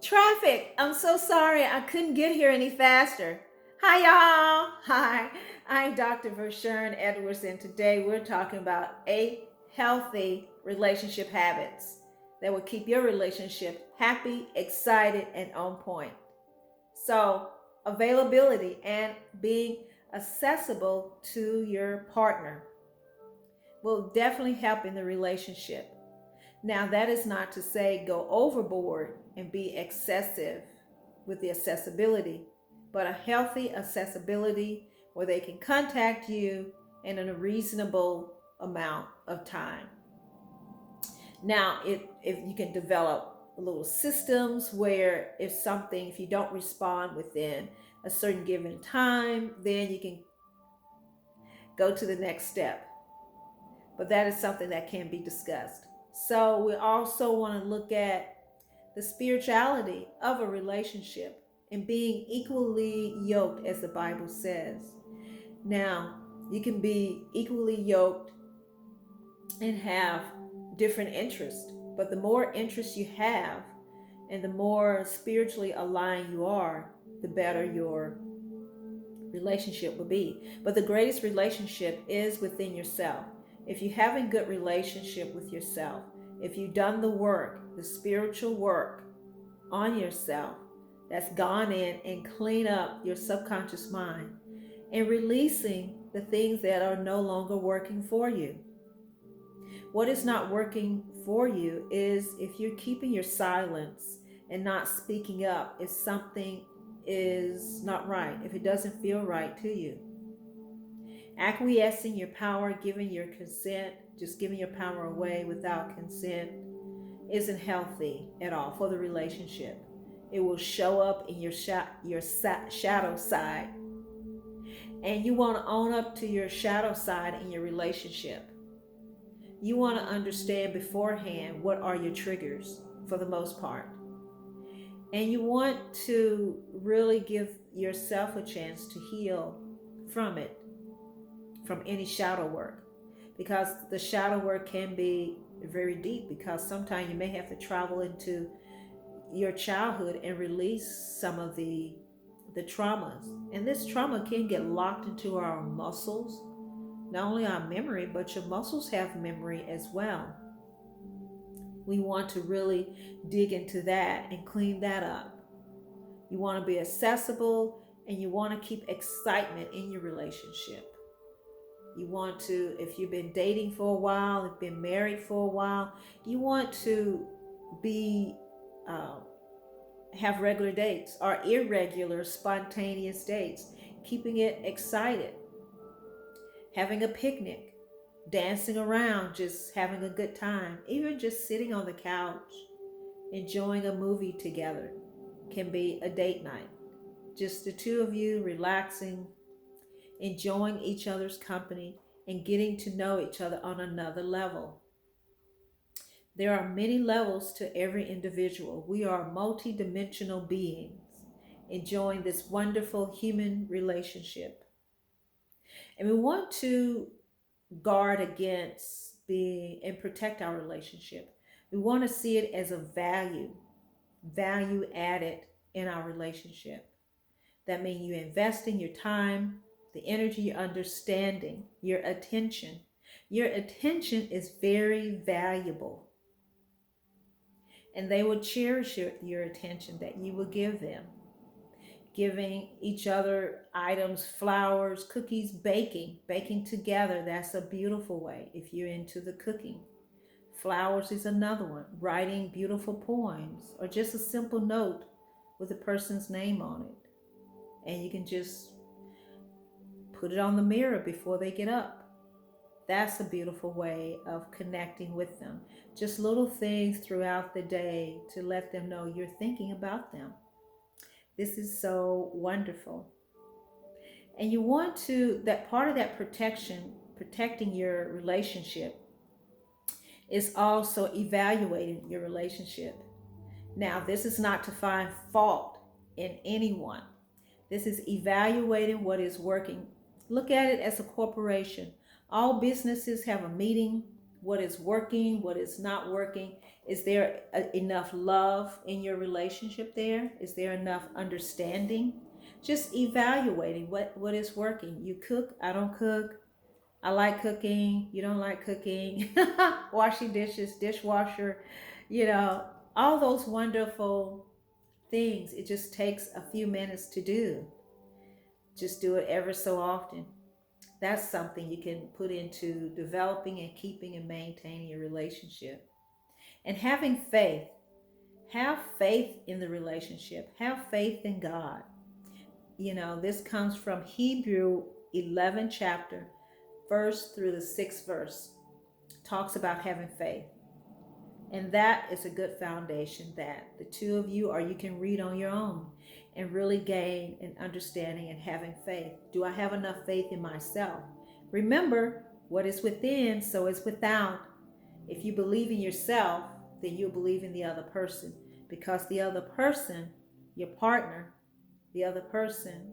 Traffic. I'm so sorry. I couldn't get here any faster. Hi, y'all. Hi. I'm Dr. Vershern Edwards, and today we're talking about 8 healthy relationship habits that will keep your relationship happy, excited, and on point. So, availability and being accessible to your partner will definitely help in the relationship. Now, that is not to say go overboard and be excessive with the accessibility, but a healthy accessibility where they can contact you in a reasonable amount of time. Now, if you can develop little systems where if you don't respond within a certain given time, then you can go to the next step. But that is something that can be discussed. So we also want to look at the spirituality of a relationship and being equally yoked, as the Bible says. Now, you can be equally yoked and have different interests, but the more interests you have and the more spiritually aligned you are, the better your relationship will be. But the greatest relationship is within yourself. If you have a good relationship with yourself, if you've done the work, the spiritual work on yourself, that's gone in and clean up your subconscious mind and releasing the things that are no longer working for you. What is not working for you is if you're keeping your silence and not speaking up if something is not right, if it doesn't feel right to you. Acquiescing your power, giving your consent, just giving your power away without consent isn't healthy at all for the relationship. It will show up in your shadow side. And you want to own up to your shadow side in your relationship. You want to understand beforehand what are your triggers for the most part. And you want to really give yourself a chance to heal from it, from any shadow work. Because the shadow work can be very deep, because sometimes you may have to travel into your childhood and release some of the traumas. And this trauma can get locked into our muscles, not only our memory, but your muscles have memory as well. We want to really dig into that and clean that up. You want to be accessible and you want to keep excitement in your relationship. You want to, if you've been dating for a while, if you've been married for a while, you want to be have regular dates or irregular, spontaneous dates, keeping it excited, having a picnic, dancing around, just having a good time, even just sitting on the couch, enjoying a movie together can be a date night. Just the two of you relaxing, enjoying each other's company, and getting to know each other on another level. There are many levels to every individual. We are multi-dimensional beings enjoying this wonderful human relationship. And we want to guard against being and protect our relationship. We want to see it as a value added in our relationship. That means you invest in your time, the energy, your understanding, your attention. Your attention is very valuable. And they will cherish your attention that you will give them. Giving each other items, flowers, cookies, baking together. That's a beautiful way if you're into the cooking. Flowers is another one. Writing beautiful poems or just a simple note with a person's name on it. And you can just put it on the mirror before they get up. That's a beautiful way of connecting with them. Just little things throughout the day to let them know you're thinking about them. This is so wonderful. And you want to, that part of that protecting your relationship, is also evaluating your relationship. Now, this is not to find fault in anyone. This is evaluating what is working. Look at it as a corporation. All businesses have a meeting what is working, what is not working. Is there enough love in your relationship there? Is there enough understanding? Just evaluating what is working. You cook, I don't cook. I like cooking, you don't like cooking. Washing dishes, dishwasher, you know, all those wonderful things. It just takes a few minutes to do. Just do it ever so often. That's something you can put into developing and keeping and maintaining your relationship. And having faith. Have faith in the relationship. Have faith in God. You know, this comes from Hebrew 11 chapter, first through the 6th verse. Talks about having faith. And that is a good foundation that the two of you, or you can read on your own and really gain an understanding and having faith. Do I have enough faith in myself? Remember, what is within, so is without. If you believe in yourself, then you'll believe in the other person, because the other person, your partner, the other person,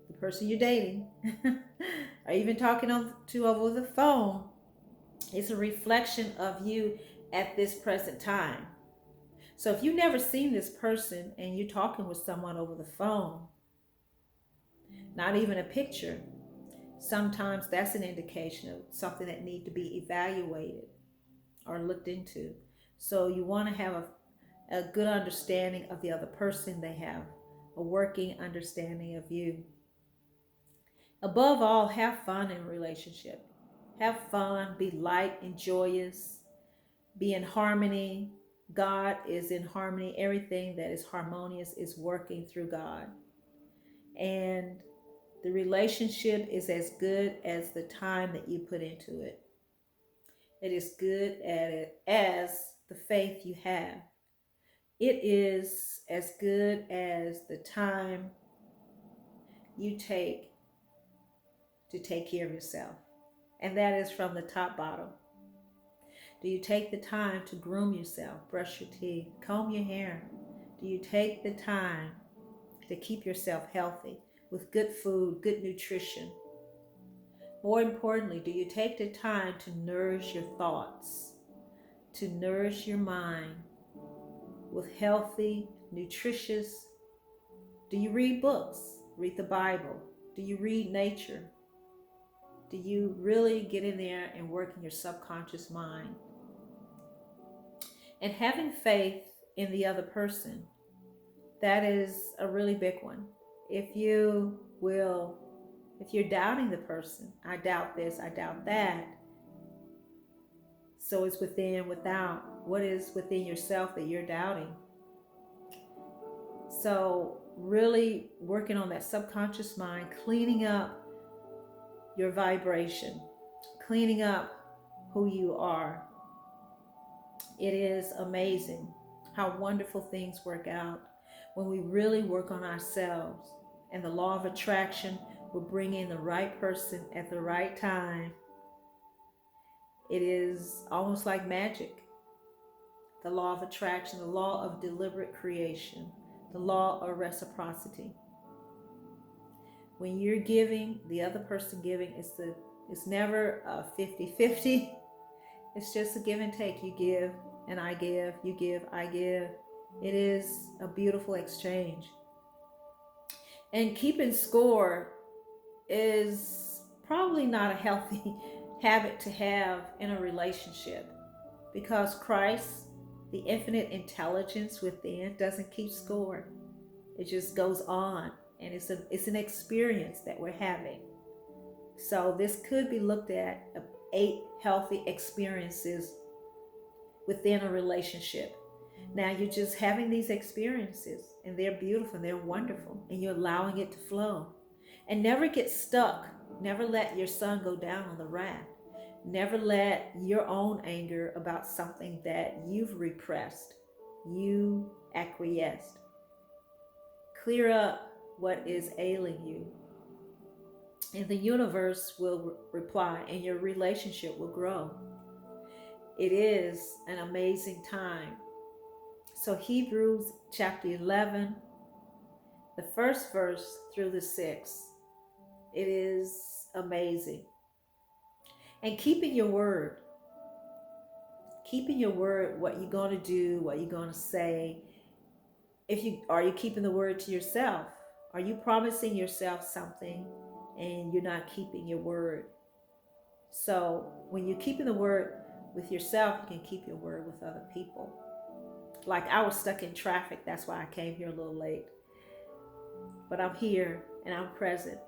the person you're dating, or even talking to over the phone, is a reflection of you at this present time. So if you've never seen this person and you're talking with someone over the phone, not even a picture, sometimes that's an indication of something that needs to be evaluated or looked into. So you want to have a good understanding of the other person. They have a working understanding of you. Above all, have fun in a relationship. Have fun, be light and joyous, be in harmony. God is in harmony. Everything that is harmonious is working through God. And the relationship is as good as the time that you put into it. It is good at it as the faith you have. It is as good as the time you take to take care of yourself. And that is from the top bottom. Do you take the time to groom yourself, brush your teeth, comb your hair? Do you take the time to keep yourself healthy with good food, good nutrition? More importantly, do you take the time to nourish your thoughts, to nourish your mind with healthy, nutritious? Do you read books? Read the Bible? Do you read nature? Do you really get in there and work in your subconscious mind? And having faith in the other person, that is a really big one. If you're doubting the person, I doubt this, I doubt that. So it's within, without. What is within yourself that you're doubting? So really working on that subconscious mind, cleaning up your vibration, cleaning up who you are. It is amazing how wonderful things work out when we really work on ourselves. And the law of attraction will bring in the right person at the right time. It is almost like magic. The law of attraction, the law of deliberate creation, the law of reciprocity. When you're giving, the other person giving, it's never a 50-50. It's just a give and take. You give and I give, you give, I give. It is a beautiful exchange. And keeping score is probably not a healthy habit to have in a relationship, because Christ, the infinite intelligence within, doesn't keep score. It just goes on, and it's an experience that we're having. So this could be looked at 8 healthy experiences within a relationship. Now you're just having these experiences, and they're beautiful, and they're wonderful, and you're allowing it to flow. And never get stuck. Never let your sun go down on the wrath. Never let your own anger about something that you've repressed, you acquiesced. Clear up what is ailing you, and the universe will reply, and your relationship will grow. It is an amazing time. So Hebrews chapter 11, the first verse through the 6th, it is amazing. And keeping your word. keeping your word, what you're going to do, what you're going to say. Are you keeping the word to yourself? Are you promising yourself something and you're not keeping your word? So when you're keeping the word with yourself, you can keep your word with other people. Like I was stuck in traffic, that's why I came here a little late. But I'm here and I'm present.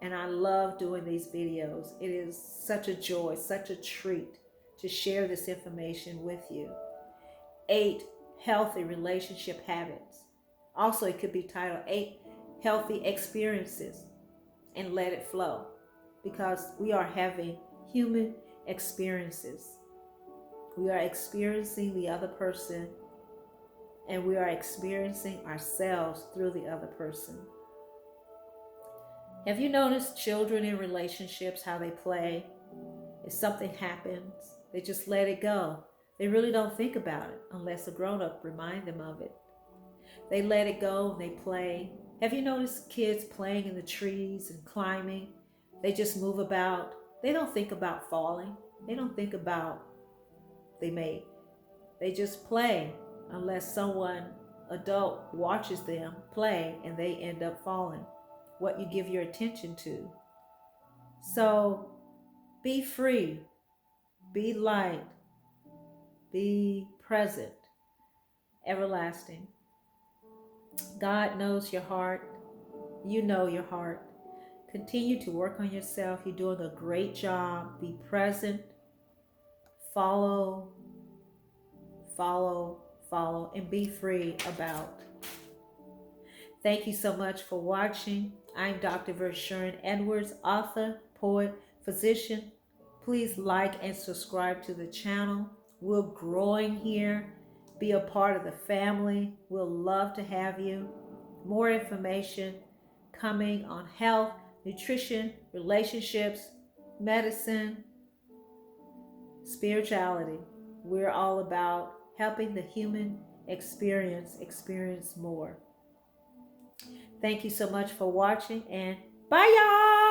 And I love doing these videos. It is such a joy, such a treat to share this information with you. 8 healthy relationship habits. Also, it could be titled 8 healthy experiences, and let it flow, because we are having human experiences. We are experiencing the other person, and we are experiencing ourselves through the other person. Have you noticed children in relationships, how they play? If something happens, they just let it go. They really don't think about it unless a grown-up reminds them of it. They let it go and they play. Have you noticed kids playing in the trees and climbing? They just move about. They don't think about falling. They don't think about they just play unless someone adult watches them play and they end up falling. What you give your attention to. So be free, be light, be present, everlasting. God knows your heart. You know your heart. Continue to work on yourself. You're doing a great job. Be present. Follow, and be free about. Thank you so much for watching. I'm Dr. Vershern Edwards, author, poet, physician. Please like and subscribe to the channel. We're growing here. Be a part of the family. We'll love to have you. More information coming on health, nutrition, relationships, medicine, spirituality. We're all about helping the human experience more. Thank you so much for watching, and bye y'all!